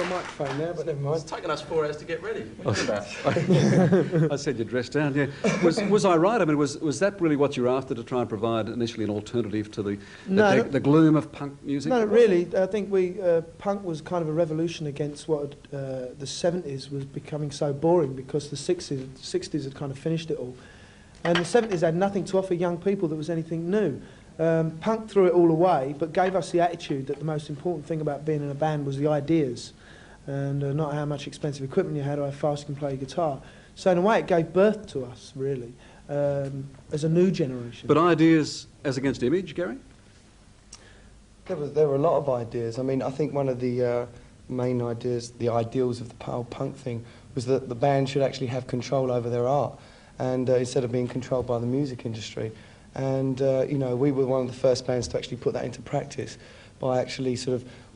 got a microphone there, but never mind. It's taken us 4 hours to get ready. What are you about? I said you dressed down, yeah. Was I right? I mean, was that really what you were after, to try and provide initially an alternative to the gloom of punk music? No, really. I think punk was kind of a revolution against what the 70s was becoming so boring, because the 60s had kind of finished it all. And the 70s had nothing to offer young people that was anything new. Punk threw it all away, but gave us the attitude that the most important thing about being in a band was the ideas, and not how much expensive equipment you had or how fast you can play guitar. So in a way it gave birth to us, really, as a new generation. But ideas as against image, Gary? There were a lot of ideas. I mean, I think one of the main ideas, the ideals of the whole punk thing, was that the band should actually have control over their art, and instead of being controlled by the music industry. And, you know, we were one of the first bands to actually put that into practice by actually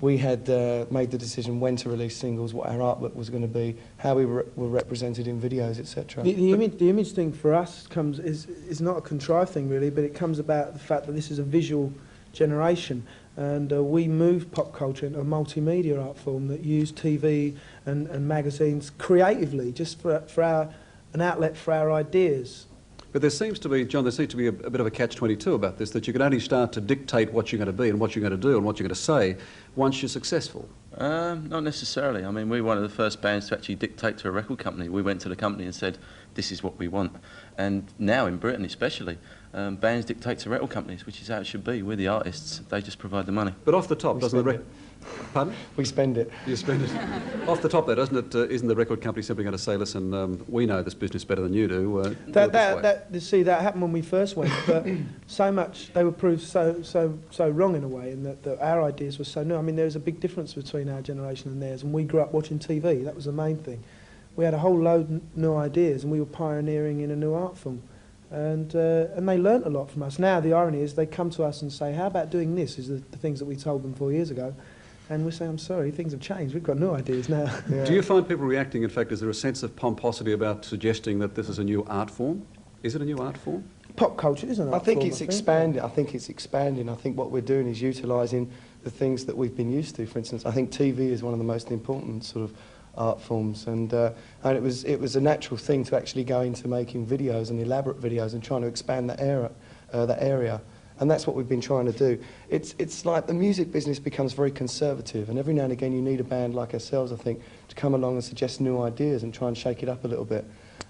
we had made the decision when to release singles, what our artwork was going to be, how we were represented in videos, etc. The image thing for us is not a contrived thing, really, but it comes about the fact that this is a visual generation, and we moved pop culture into a multimedia art form that used TV and magazines creatively, just for an outlet for our ideas. But there seems to be, John, a bit of a catch-22 about this, that you can only start to dictate what you're going to be and what you're going to do and what you're going to say once you're successful. Not necessarily. I mean, we were one of the first bands to actually dictate to a record company. We went to the company and said, this is what we want. And now, in Britain especially, bands dictate to record companies, which is how it should be. We're the artists. They just provide the money. But off the top, doesn't the record... Pardon? We spend it. You spend it. Off the top, though, doesn't it? Isn't the record company simply going to say, "Listen, we know this business better than you do"? That happened when we first went, but so much they were proved so wrong in a way, and that our ideas were so new. I mean, there's a big difference between our generation and theirs, and we grew up watching TV. That was the main thing. We had a whole load of new ideas, and we were pioneering in a new art form, and they learnt a lot from us. Now the irony is they come to us and say, "How about doing this?" Is the things that we told them 4 years ago. And we say, I'm sorry, things have changed. We've got new ideas now. Yeah. Do you find people reacting, in fact, is there a sense of pomposity about suggesting that this is a new art form? Is it a new art form? Pop culture is an art form. I think it's expanding. I think what we're doing is utilising the things that we've been used to. For instance, I think TV is one of the most important sort of art forms, and it was a natural thing to actually go into making videos and elaborate videos and trying to expand that area. And that's what we've been trying to do. It's like the music business becomes very conservative, and every now and again you need a band like ourselves, I think, to come along and suggest new ideas and try and shake it up a little bit.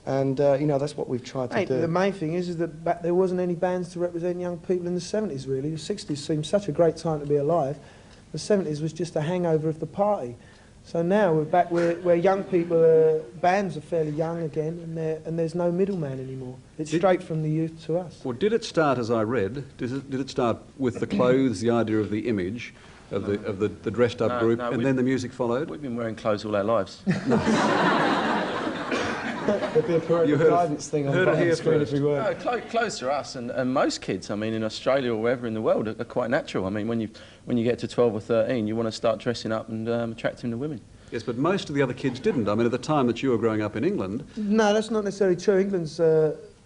And, you know, that's what we've tried to do. The main thing is that there wasn't any bands to represent young people in the 70s, really. The 60s seemed such a great time to be alive. The 70s was just a hangover of the party. So now we're back where young people, bands are fairly young again, and there's no middleman anymore. It's straight from the youth to us. Well, did it start, as I read, did it start with the clothes, the idea of the image, of the dressed up group, and then the music followed? We've been wearing clothes all our lives. There'd be a parental guidance thing on the screen if we were. No, close to us, and most kids, I mean, in Australia or wherever in the world, are quite natural. I mean, when you get to 12 or 13, you want to start dressing up and attracting the women. Yes, but most of the other kids didn't. I mean, at the time that you were growing up in England... No, that's not necessarily true. England's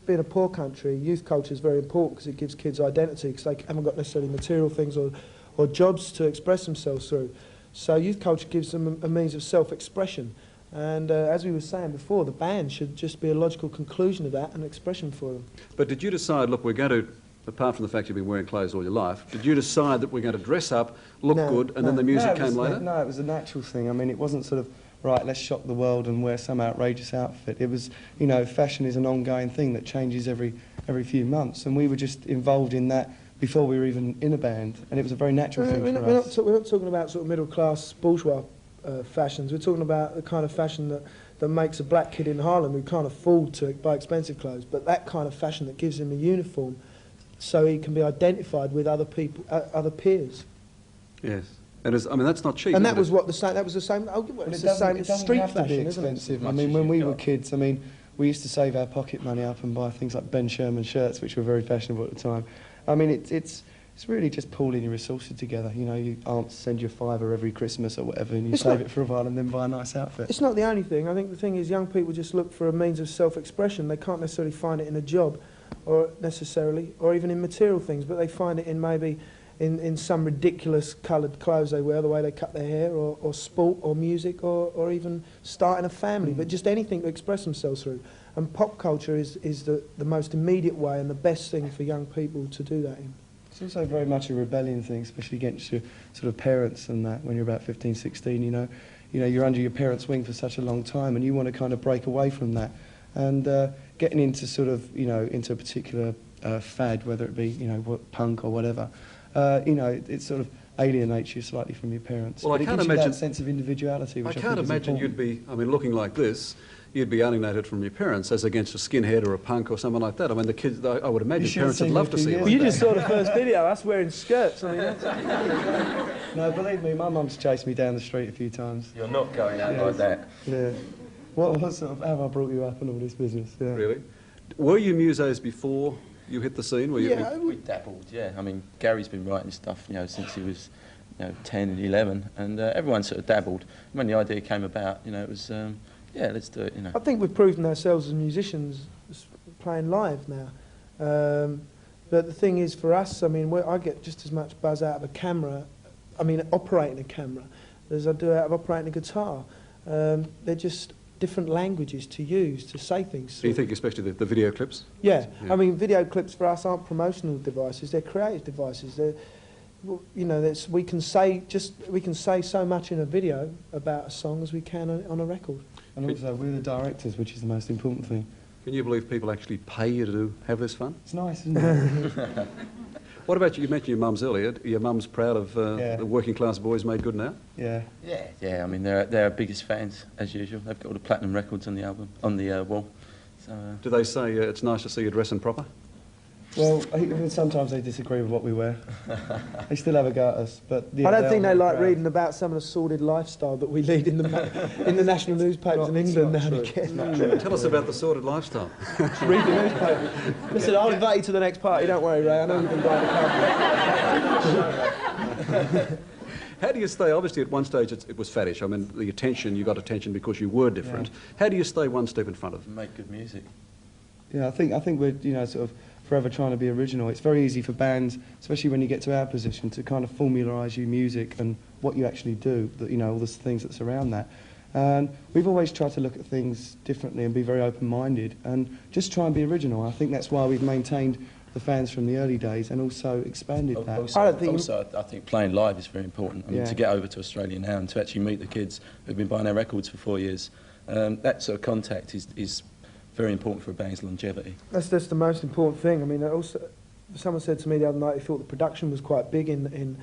being a poor country, youth culture is very important because it gives kids identity, because they haven't got necessarily material things or jobs to express themselves through. So youth culture gives them a means of self-expression. And as we were saying before, the band should just be a logical conclusion of that and expression for them. But did you decide, look, we're going to, apart from the fact you've been wearing clothes all your life, did you decide that we're going to dress up, look good, and then the music came later? No, it was a natural thing. I mean, it wasn't sort of, right, let's shock the world and wear some outrageous outfit. It was, you know, fashion is an ongoing thing that changes every few months, and we were just involved in that before we were even in a band, and it was a very natural thing for us. We're not talking about sort of middle-class bourgeois fashions. We're talking about the kind of fashion that makes a black kid in Harlem who can't afford to buy expensive clothes, but that kind of fashion that gives him a uniform so he can be identified with other people, other peers. Yes. I mean, that's not cheap. And that was what the same. That was the same. It's the same. It's street fashion, expensive. I mean, when we were kids, I mean, we used to save our pocket money up and buy things like Ben Sherman shirts, which were very fashionable at the time. I mean, it's really just pooling your resources together. You know, your aunts send you a £5 every Christmas or whatever, and you save it for a while and then buy a nice outfit. It's not the only thing. I think the thing is, young people just look for a means of self-expression. They can't necessarily find it in a job, or necessarily, or even in material things, but they find it in maybe in some ridiculous coloured clothes they wear, the way they cut their hair, or sport, or music, or even starting a family, but just anything to express themselves through. And pop culture is the most immediate way and the best thing for young people to do that in. It's also very much a rebellion thing, especially against your sort of parents and that when you're about 15, 16, you know, you're under your parents' wing for such a long time and you want to kind of break away from that. And getting into sort of, you know, into a particular fad, whether it be, you know, punk or whatever, you know, it sort of alienates you slightly from your parents. Well, but I can't it gives you imagine that sense of individuality, which I I can't think is imagine important. you'd be, I mean, looking like this, you'd be alienated from your parents as against a skinhead or a punk or someone like that. I mean, the kids, I would imagine should have parents would seen love me to a few see years it. Well, you ago. just saw the first video, us wearing skirts. I mean, that's... No, believe me, my mum's chased me down the street a few times. You're not going out like that. Yeah. What sort of, how have I brought you up in all this business? Yeah. Really? Were you musos before you hit the scene? Were you, Yeah, We dabbled, yeah. I mean, Gary's been writing stuff, you know, since he was, you know, 10 and 11, and everyone sort of dabbled. When the idea came about, you know, it was, yeah, let's do it, you know. I think we've proven ourselves as musicians playing live now. But the thing is, for us, I mean, I get just as much buzz out of a camera, I mean, operating a camera, as I do out of operating a guitar. They're just different languages to use, to say things. Do you think especially the video clips? Yeah. Yeah. I mean, video clips for us aren't promotional devices, they're creative devices. They're, well, you know, we can say so much in a video about a song as we can on a record. And also, we're the directors, which is the most important thing. Can you believe people actually pay you to have this fun? It's nice, isn't it? What about you? You mentioned your mums earlier. Your mum's proud of Yeah. the working class boys made good now? Yeah. Yeah, yeah. I mean, they're our biggest fans as usual. They've got all the platinum records on the album, on the wall. So Do they say it's nice to see you dressing proper? Well, I think sometimes they disagree with what we wear. They still have a go at us, but yeah, I don't think they are like proud. reading about some of the sordid lifestyle that we lead in the national newspapers in It's England not now and true. again. Tell us about the sordid lifestyle. Read the newspaper. Listen, I'll invite you to the next party, don't worry, Ray. I know you can buy the company. How do you stay? Obviously, at one stage it was faddish. I mean, the attention, you got attention because you were different. How do you stay one step in front of them? make good music. Yeah, I think we're, you know, sort of forever trying to be original. It's very easy for bands, especially when you get to our position, to kind of formularise your music and what you actually do, that, you know, all the things that surround that. And we've always tried to look at things differently and be very open-minded and just try and be original. I think that's why we've maintained the fans from the early days and also expanded that. I think playing live is very important. I mean, Yeah. to get over to Australia now and to actually meet the kids who've been buying our records for 4 years, that sort of contact is very important for a band's longevity. That's the most important thing. I mean, also, someone said to me the other night he thought the production was quite big in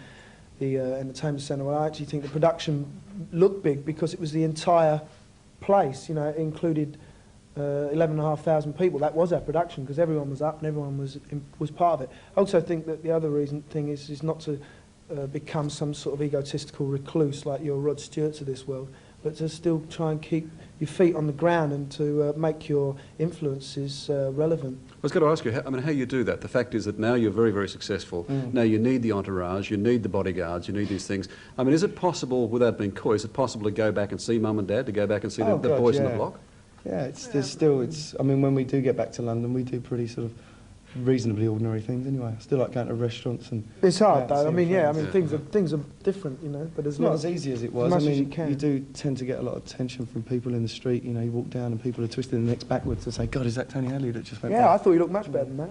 the entertainment centre. Well, I actually think the production looked big because it was the entire place. You know, it included 11,500 people. That was our production because everyone was up and everyone was part of it. I also think that the other thing is not to become some sort of egotistical recluse like your Rod Stewarts of this world, but to still try and keep your feet on the ground and to make your influences relevant. I was going to ask you, how you do that. The fact is that now you're very, very successful. Now you need the entourage, you need the bodyguards, you need these things. I mean, is it possible, without being coy, is it possible to go back and see mum and dad, to go back and see the God, boys in yeah. the block? Yeah, I mean, when we do get back to London, we do pretty sort of reasonably ordinary things anyway. I still like going to restaurants and... It's hard Yeah, though. I mean, seeing yeah. I friends. mean, things are different, you know. But It's not as easy as it was. much I as mean, you can. do tend to get a lot of attention from people in the street. You know, you walk down and people are twisting their necks backwards to say, God, is that Tony Hadley that just went Yeah, I by? thought you looked much better than that.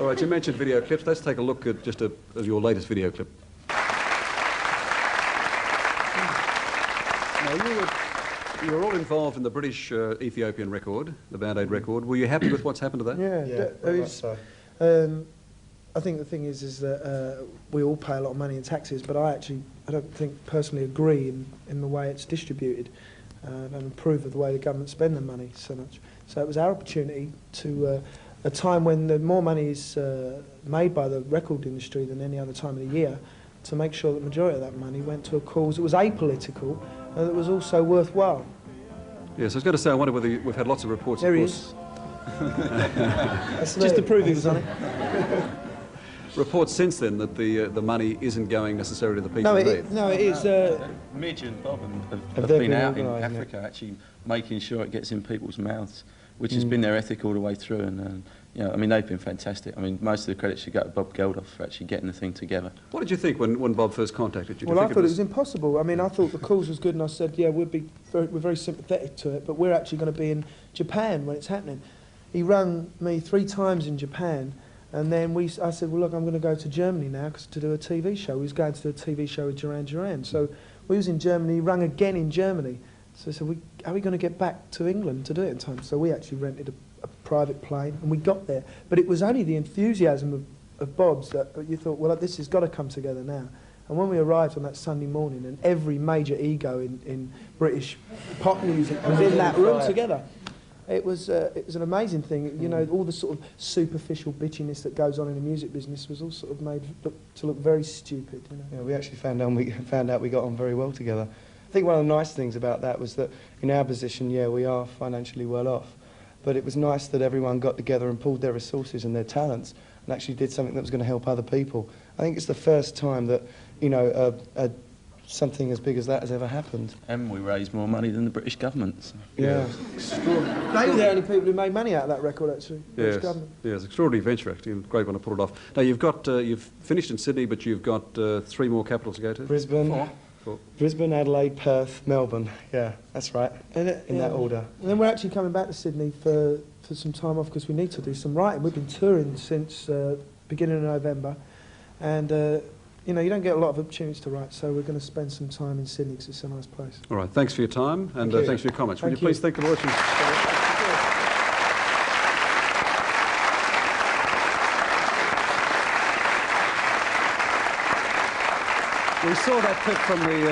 All right, you mentioned video clips. Let's take a look at just of your latest video clip. Now, you were all involved in the British Ethiopian record, the Band Aid record. Were you happy with what's happened to that? Yeah. very much so. I think the thing is that we all pay a lot of money in taxes, but I don't think personally agree in the way it's distributed. I don't approve of the way the government spend their money so much. So it was our opportunity to, a time when more money is made by the record industry than any other time of the year, to make sure that the majority of that money went to a cause that was apolitical and that was also worthwhile. Yes, I was going to say, I wonder whether we've had lots of reports. There of he course, is. Just to prove he was on it. reports since then that the money isn't going necessarily to the people No, in need. it is. Midge and Bob have they been been out in organising it? Africa actually making sure it gets in people's mouths. which has been their ethic all the way through. And you know, I mean, they've been fantastic. I mean, most of the credit should go to Bob Geldof for actually getting the thing together. What did you think when Bob first contacted you? Well, I thought it was impossible. I mean, I thought the cause was good, and I said, yeah, we're very sympathetic to it, but we're actually going to be in Japan when it's happening. He rang me 3 times in Japan, and then I said, well, look, I'm going to go to Germany now to do a TV show. We was going to do a TV show with Duran Duran. So we was in Germany, he rang again in Germany. So I said, are we going to get back to England to do it in time? So we actually rented a private plane, and we got there. But it was only the enthusiasm of Bob's that you thought, well, this has got to come together now. And when we arrived on that Sunday morning, and every major ego in British pop music was in that room together, it was an amazing thing. You know, all the sort of superficial bitchiness that goes on in the music business was all sort of made to look very stupid. You know? Yeah, we actually found out we got on very well together. I think one of the nice things about that was that in our position, yeah, we are financially well off, but it was nice that everyone got together and pulled their resources and their talents and actually did something that was going to help other people. I think it's the first time that, you know, something as big as that has ever happened. And we raised more money than the British government. So. Yeah. They were the only people who made money out of that record, actually. Yes, British government. yes, it's an extraordinary venture, actually, and a great one to pull it off. Now, you've finished in Sydney, but you've got 3 more capitals to go to? Brisbane. 4. Brisbane, Adelaide, Perth, Melbourne. Yeah, that's right. In that order. And then we're actually coming back to Sydney for some time off because we need to do some writing. We've been touring since beginning of November, and you know, you don't get a lot of opportunities to write, so we're going to spend some time in Sydney because it's a nice place. All right, thanks for your time, and thanks for your comments. Would you Thank please thank the Lordship? We saw that clip from the